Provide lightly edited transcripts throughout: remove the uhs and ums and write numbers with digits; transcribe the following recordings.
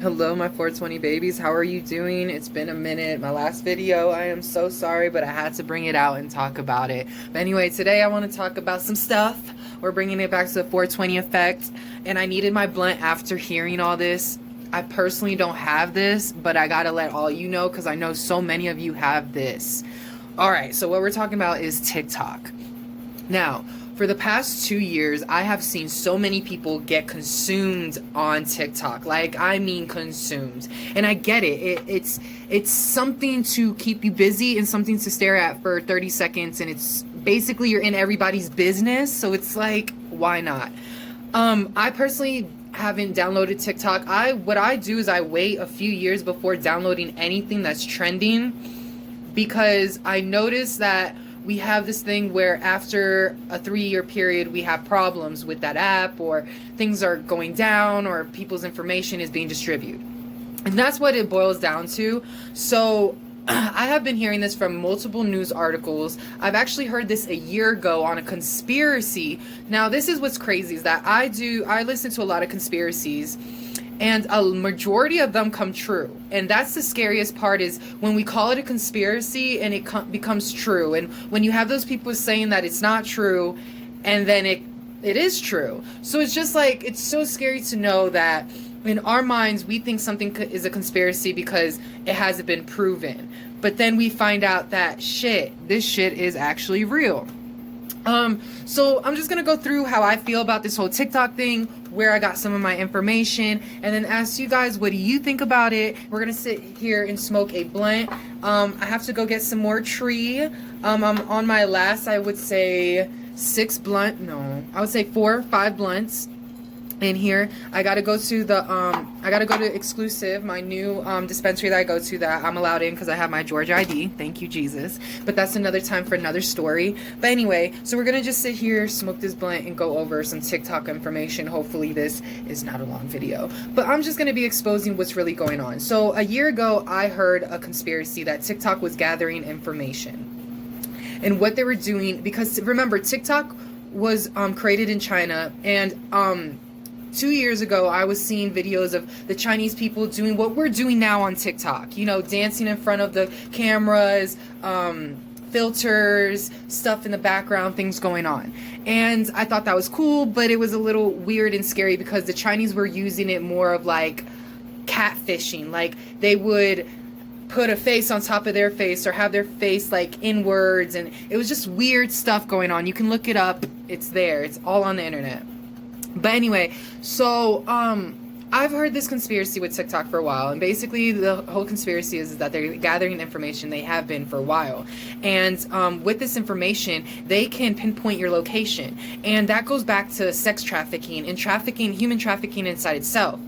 Hello, my 420 babies. How are you doing? It's been a minute. My last video, I am so sorry, but I had to bring it out and talk about it. But anyway, today I want to talk about some stuff. We're bringing it back to the 420 effect, and I needed my blunt after hearing all this. I personally don't have this, but I gotta let all you know because I know so many of you have this. All right, so what we're talking about is TikTok. Now, for the past 2 years, I have seen so many people get consumed on TikTok. Like, I mean consumed. And I get it. It's something to keep you busy and something to stare at for 30 seconds. And it's basically you're in everybody's business. So it's like, why not? I personally haven't downloaded TikTok. What I do is I wait a few years before downloading anything that's trending because I notice that we have this thing where after a 3-year period we have problems with that app, or things are going down, or people's information is being distributed, and that's what it boils down to. So I have been hearing this from multiple news articles. I've actually heard this a year ago on a conspiracy. Now this is what's crazy, is that I listen to a lot of conspiracies, and a majority of them come true. And that's the scariest part, is when we call it a conspiracy and it becomes true. And when you have those people saying that it's not true, and then it is true. So it's just like, it's so scary to know that in our minds we think something is a conspiracy because it hasn't been proven. But then we find out that this shit is actually real. So I'm just gonna go through how I feel about this whole TikTok thing, where I got some of my information, and then ask you guys, what do you think about it? We're gonna sit here and smoke a blunt. I have to go get some more tree. I'm on my last, I would say 4 or 5 blunts in here. I gotta go to Exclusive, my new dispensary that I go to, that I'm allowed in because I have my Georgia ID. Thank you, Jesus. But that's another time for another story. But anyway, so we're gonna just sit here, smoke this blunt, and go over some TikTok information. Hopefully this is not a long video, but I'm just gonna be exposing what's really going on. So a year ago, I heard a conspiracy that TikTok was gathering information. And what they were doing, because remember, TikTok was created in China, and 2 years ago, I was seeing videos of the Chinese people doing what we're doing now on TikTok. You know, dancing in front of the cameras, filters, stuff in the background, things going on. And I thought that was cool, but it was a little weird and scary because the Chinese were using it more of like catfishing. Like, they would put a face on top of their face, or have their face like inwards, and it was just weird stuff going on. You can look it up. It's there. It's all on the internet. But anyway, so I've heard this conspiracy with TikTok for a while, and basically the whole conspiracy is that they're gathering information. They have been for a while, and with this information they can pinpoint your location, and that goes back to sex trafficking and human trafficking inside itself.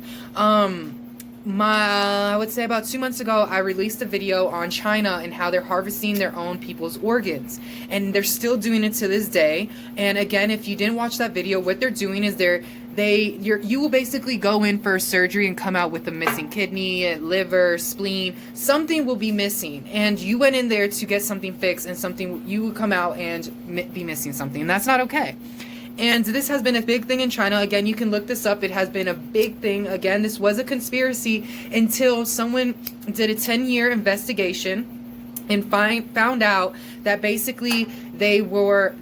I would say about 2 months ago, I released a video on China and how they're harvesting their own people's organs, and they're still doing it to this day. And again, if you didn't watch that video, what they're doing is you will basically go in for surgery and come out with a missing kidney, liver, spleen. Something will be missing, and you went in there to get something fixed, and you will come out and be missing something, and that's not okay. And this has been a big thing in China. Again, you can look this up. It has been a big thing. Again, this was a conspiracy until someone did a 10-year investigation and found out that basically they were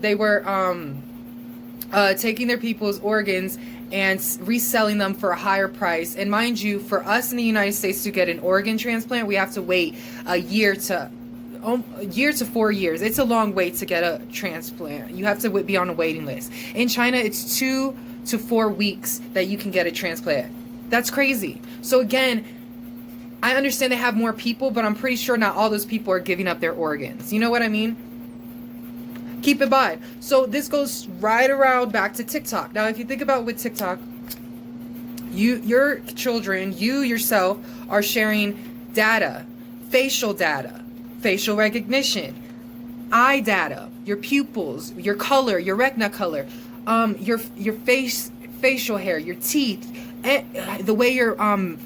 taking their people's organs and reselling them for a higher price. And mind you, for us in the United States to get an organ transplant, we have to wait a year to 4 years. It's a long wait to get a transplant. You have to be on a waiting list. In China, it's 2 to 4 weeks that you can get a transplant. That's crazy. So again, I understand they have more people, but I'm pretty sure not all those people are giving up their organs. You know what I mean? Keep in mind. So this goes right around back to TikTok. Now, if you think about with TikTok, your children, you yourself are sharing data, facial recognition, eye data, your pupils, your color, your retina color, your facial hair, your teeth, the way your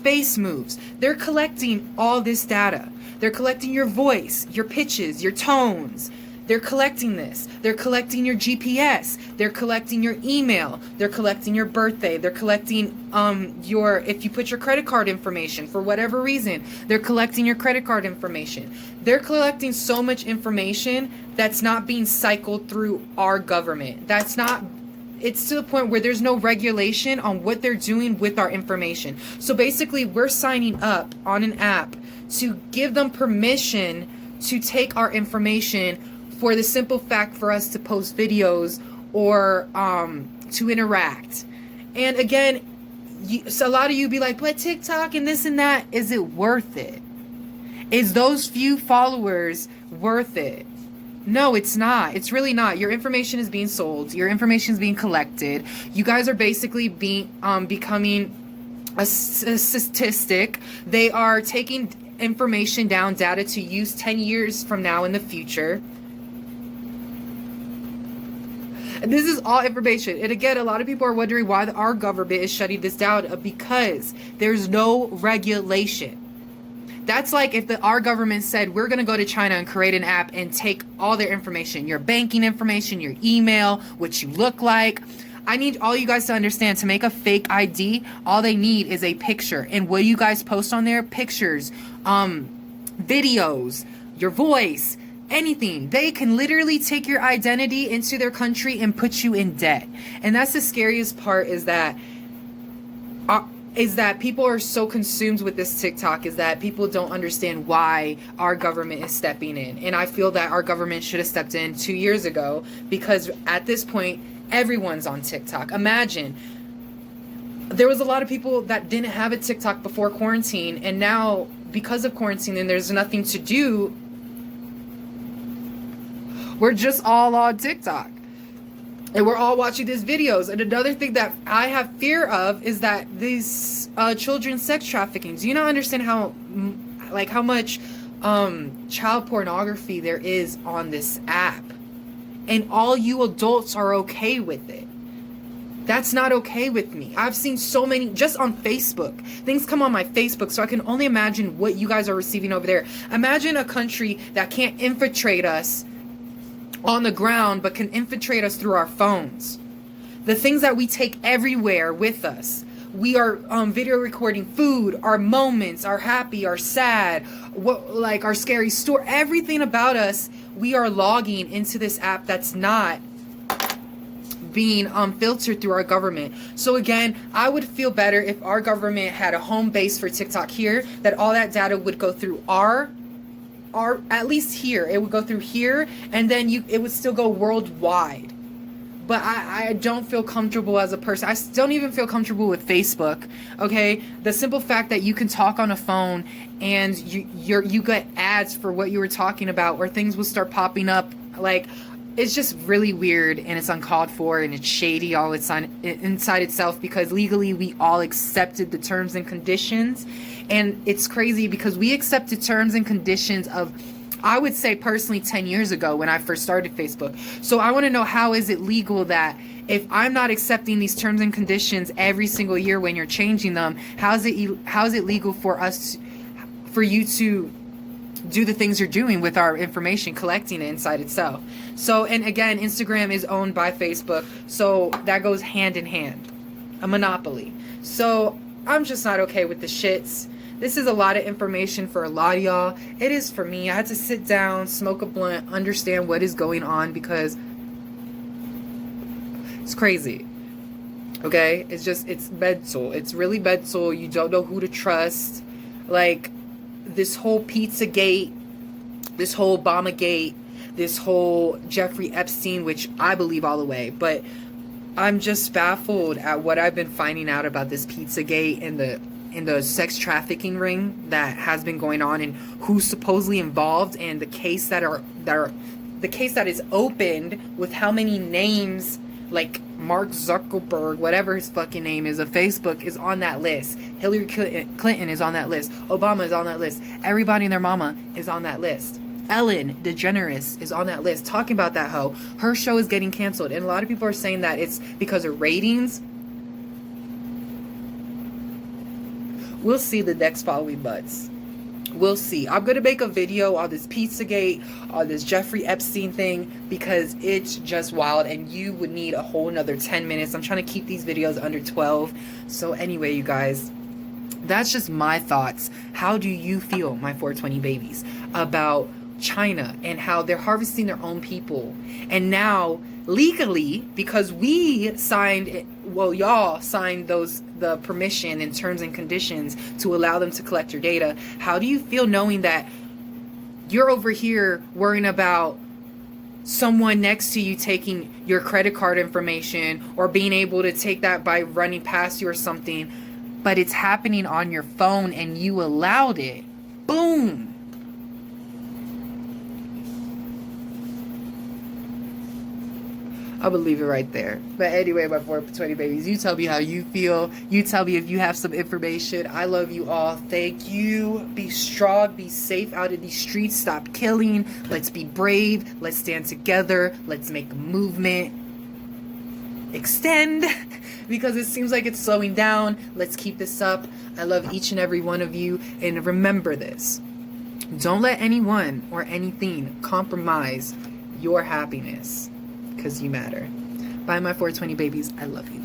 face moves. They're collecting all this data. They're collecting your voice, your pitches, your tones. They're collecting this. They're collecting your GPS. They're collecting your email. They're collecting your birthday. They're collecting if you put your credit card information for whatever reason, they're collecting your credit card information. They're collecting so much information that's not being cycled through our government. It's to the point where there's no regulation on what they're doing with our information. So basically, we're signing up on an app to give them permission to take our information for the simple fact for us to post videos or to interact. And again, so a lot of you be like, but TikTok and this and that, is it worth it? Is those few followers worth it? No, it's not. It's really not. Your information is being sold. Your information is being collected. You guys are basically becoming a statistic. They are taking information down, data to use 10 years from now in the future. And this is all information. And again, a lot of people are wondering why our government is shutting this down, because there's no regulation. That's like if our government said, we're going to go to China and create an app and take all their information, your banking information, your email, what you look like. I need all you guys to understand, to make a fake ID, all they need is a picture. And what you guys post on there, pictures, videos, your voice, anything. They can literally take your identity into their country and put you in debt. And that's the scariest part, is that people are so consumed with this TikTok, is that people don't understand why our government is stepping in. And I feel that our government should have stepped in 2 years ago, because at this point, everyone's on TikTok. Imagine, there was a lot of people that didn't have a TikTok before quarantine, and now because of quarantine and there's nothing to do, we're just all on TikTok. And we're all watching these videos. And another thing that I have fear of is that these children's sex trafficking. Do you not understand how much child pornography there is on this app? And all you adults are okay with it. That's not okay with me. I've seen so many, just on Facebook. Things come on my Facebook, so I can only imagine what you guys are receiving over there. Imagine a country that can't infiltrate us on the ground, but can infiltrate us through our phones. The things that we take everywhere with us. We are video recording food, our moments, our happy, our sad, our scary story, everything about us. We are logging into this app that's not being filtered through our government. So again, I would feel better if our government had a home base for TikTok here, that all that data would go through our at least here, it would go through here, and then it would still go worldwide. But I don't feel comfortable as a person. I don't even feel comfortable with Facebook. Okay, the simple fact that you can talk on a phone and you get ads for what you were talking about, or things will start popping up, it's just really weird, and it's uncalled for, and it's shady all inside itself, because legally we all accepted the terms and conditions. And it's crazy because we accepted terms and conditions of, I would say personally, 10 years ago when I first started Facebook. So I want to know, how is it legal that if I'm not accepting these terms and conditions every single year when you're changing them, how is it legal for you to do the things you're doing with our information, collecting it inside itself? So, and again, Instagram is owned by Facebook, so that goes hand in hand, a monopoly. So I'm just not okay with the shits. This is a lot of information for a lot of y'all. It is for me. I had to sit down, smoke a blunt, understand what is going on, because it's crazy. Okay? It's mental. It's really mental. You don't know who to trust. This whole Pizzagate, this whole Obamagate, this whole Jeffrey Epstein, which I believe all the way. But I'm just baffled at what I've been finding out about this Pizzagate and the sex trafficking ring that has been going on, and who's supposedly involved, and the case that is opened with how many names, like Mark Zuckerberg, whatever his fucking name is, of Facebook, is on that list. Hillary Clinton is on that list. Obama is on that list. Everybody and their mama is on that list. Ellen DeGeneres is on that list, talking about that hoe. Her show is getting canceled, and a lot of people are saying that it's because of ratings. We'll see the next following months. we'll see. I'm gonna make a video on this Pizzagate, on this Jeffrey Epstein thing, because it's just wild and you would need a whole nother 10 minutes. I'm trying to keep these videos under 12. So anyway, you guys, that's just my thoughts. How do you feel, my 420 babies, about China and how they're harvesting their own people? And now legally, because we signed, well, y'all signed the permission and terms and conditions to allow them to collect your data. How do you feel knowing that you're over here worrying about someone next to you taking your credit card information or being able to take that by running past you or something, but it's happening on your phone and you allowed it? Boom. I will leave it right there. But anyway, my 420 babies, you tell me how you feel. You tell me if you have some information. I love you all. Thank you. Be strong. Be safe out in these streets. Stop killing. Let's be brave. Let's stand together. Let's make a movement. Extend. Because it seems like it's slowing down. Let's keep this up. I love each and every one of you. And remember this. Don't let anyone or anything compromise your happiness. Because you matter. Bye, my 420 babies. I love you.